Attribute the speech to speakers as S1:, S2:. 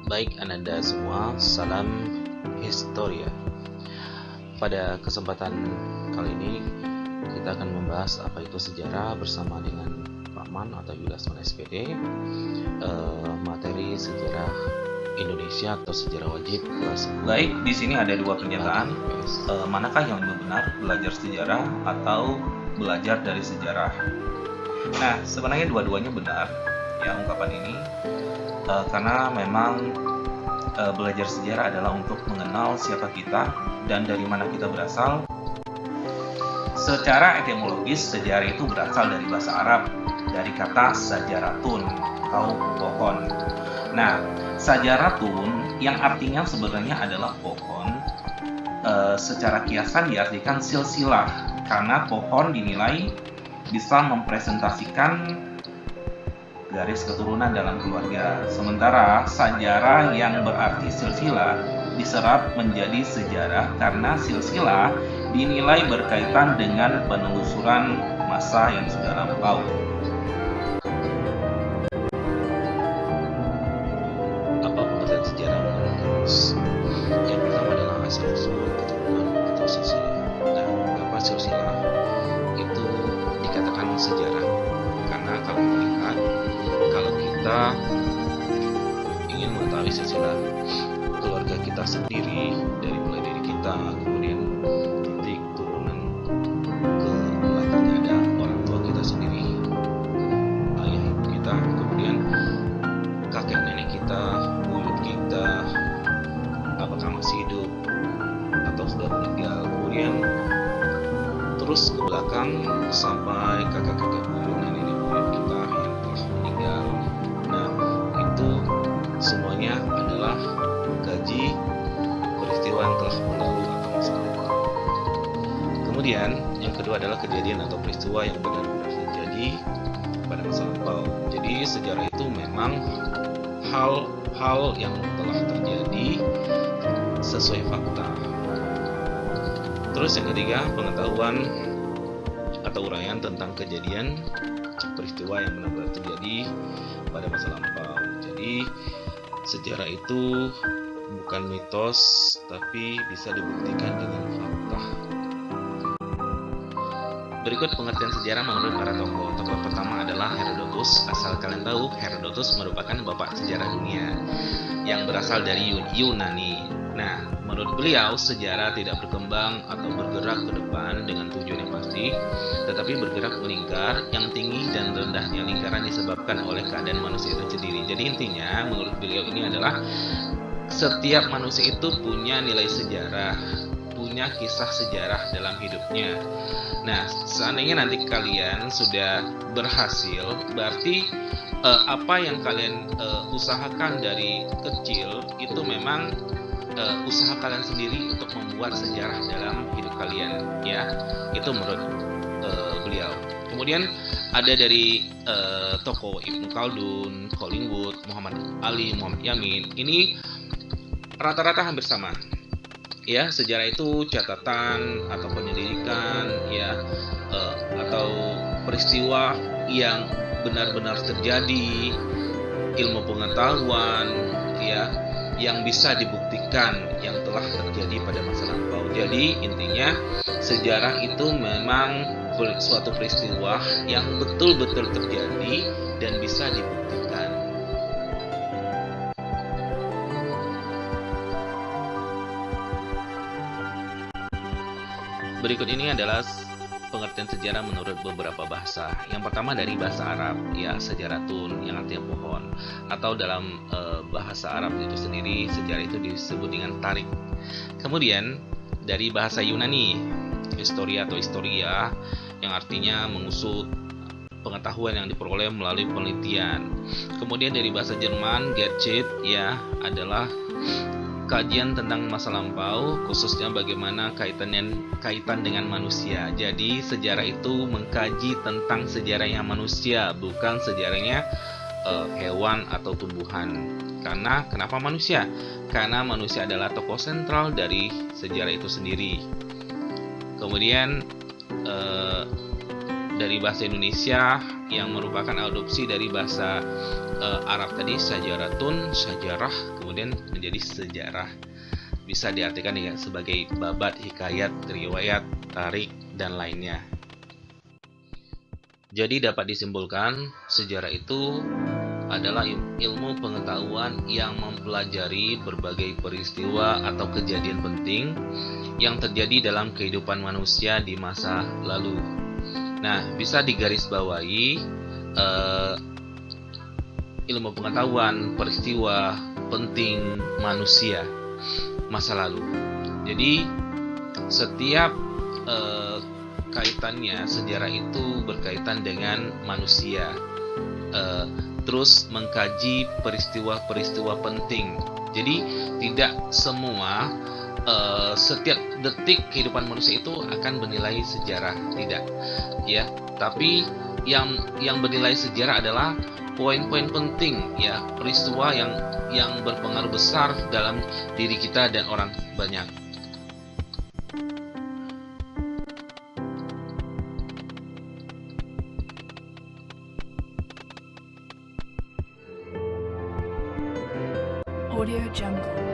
S1: Baik Ananda semua, salam Historia. Pada kesempatan kali ini kita akan membahas apa itu sejarah bersama dengan Pak Man atau Yulasman SPD, materi sejarah Indonesia atau sejarah wajib kelas 10.
S2: Baik, di sini ada dua pernyataan. Manakah yang lebih benar, belajar sejarah atau belajar dari sejarah? Nah, sebenarnya dua-duanya benar ya ungkapan ini, karena memang belajar sejarah adalah untuk mengenal siapa kita dan dari mana kita berasal. Secara etimologis, sejarah itu berasal dari bahasa Arab, dari kata sajaratun atau pohon. Nah, sajaratun yang artinya sebenarnya adalah pohon, secara kiasan diartikan silsilah, karena pohon dinilai bisa mempresentasikan garis keturunan dalam keluarga. Sementara sajarah yang berarti silsilah diserap menjadi sejarah karena silsilah dinilai berkaitan dengan penelusuran masa yang sudah lampau.
S1: Apa pengertian sejarah menurut Kamus? Yang pertama adalah asal-usul keturunan atau silsilah. Nah, mengapa silsilah itu dikatakan sejarah? Karena kalau melihat, kalau kita ingin mengetahui silsilah keluarga kita sendiri, dari mulai dari kita, kemudian nanti turunan ke belakangnya ada orang tua kita sendiri, ayah ibu kita, kemudian kakek nenek kita, buyut kita, apakah masih hidup atau sudah meninggal, kemudian terus ke belakang sampai kakek-kakek buyut, nenek buyut kita yang telah meninggal. Nah, itu semuanya adalah mengkaji peristiwa yang telah berlalu atau masa lalu. Kemudian yang kedua adalah kejadian atau peristiwa yang benar-benar terjadi pada masa lampau. Jadi sejarah itu memang hal-hal yang telah terjadi sesuai fakta. Terus yang ketiga, pengetahuan atau uraian tentang kejadian peristiwa yang benar-benar terjadi pada masa lampau. Jadi sejarah itu bukan mitos, tapi bisa dibuktikan dengan fakta. Berikut pengertian sejarah menurut para tokoh. Tokoh pertama adalah Herodotus. Asal kalian tahu, Herodotus merupakan bapak sejarah dunia yang berasal dari Yunani. Nah, menurut beliau, sejarah tidak berkembang atau bergerak ke depan dengan tujuan yang pasti, tetapi bergerak melingkar. Yang tinggi dan rendahnya lingkaran disebabkan oleh keadaan manusia itu sendiri. Jadi intinya, menurut beliau ini adalah setiap manusia itu punya nilai sejarah, punya kisah sejarah dalam hidupnya. Nah, seandainya nanti kalian sudah berhasil, berarti apa yang kalian usahakan dari kecil itu memang usaha kalian sendiri untuk membuat sejarah dalam hidup kalian, ya. Itu menurut beliau. Kemudian ada dari tokoh Ibnu Khaldun, Collingwood, Muhammad Ali, Muhammad Yamin. Ini rata-rata hampir sama. Ya, sejarah itu catatan atau penyelidikan, ya, atau peristiwa yang benar-benar terjadi, ilmu pengetahuan, ya, yang bisa dibuktikan yang telah terjadi pada masa lampau. Jadi intinya sejarah itu memang suatu peristiwa yang betul-betul terjadi dan bisa dibuktikan. Berikut ini adalah pengertian sejarah menurut beberapa bahasa. Yang pertama dari bahasa Arab, ya, sejaratun yang artinya pohon, atau dalam bahasa Arab itu sendiri sejarah itu disebut dengan tarik. Kemudian dari bahasa Yunani, historia atau historia yang artinya mengusut pengetahuan yang diperoleh melalui penelitian. Kemudian dari bahasa Jerman, Geschichte, ya, adalah kajian tentang masa lampau, khususnya bagaimana kaitan dengan manusia. Jadi sejarah itu mengkaji tentang sejarahnya manusia, bukan sejarahnya hewan atau tumbuhan. Karena kenapa manusia? Karena manusia adalah tokoh sentral dari sejarah itu sendiri. Kemudian dari bahasa Indonesia yang merupakan adopsi dari bahasa Arab tadi, sajaratun, sajarah, kemudian menjadi sejarah. Bisa diartikan sebagai babat, hikayat, riwayat, tarik, dan lainnya. Jadi dapat disimpulkan, sejarah itu adalah ilmu pengetahuan yang mempelajari berbagai peristiwa atau kejadian penting yang terjadi dalam kehidupan manusia di masa lalu. Nah, bisa digarisbawahi ilmu pengetahuan peristiwa penting manusia masa lalu. Jadi setiap kaitannya, sejarah itu berkaitan dengan manusia. Terus mengkaji peristiwa-peristiwa penting. Jadi tidak semua setiap detik kehidupan manusia itu akan bernilai sejarah, tidak, ya. Tapi yang bernilai sejarah adalah poin-poin penting, ya, peristiwa yang berpengaruh besar dalam diri kita dan orang banyak.
S3: Audio Jungle.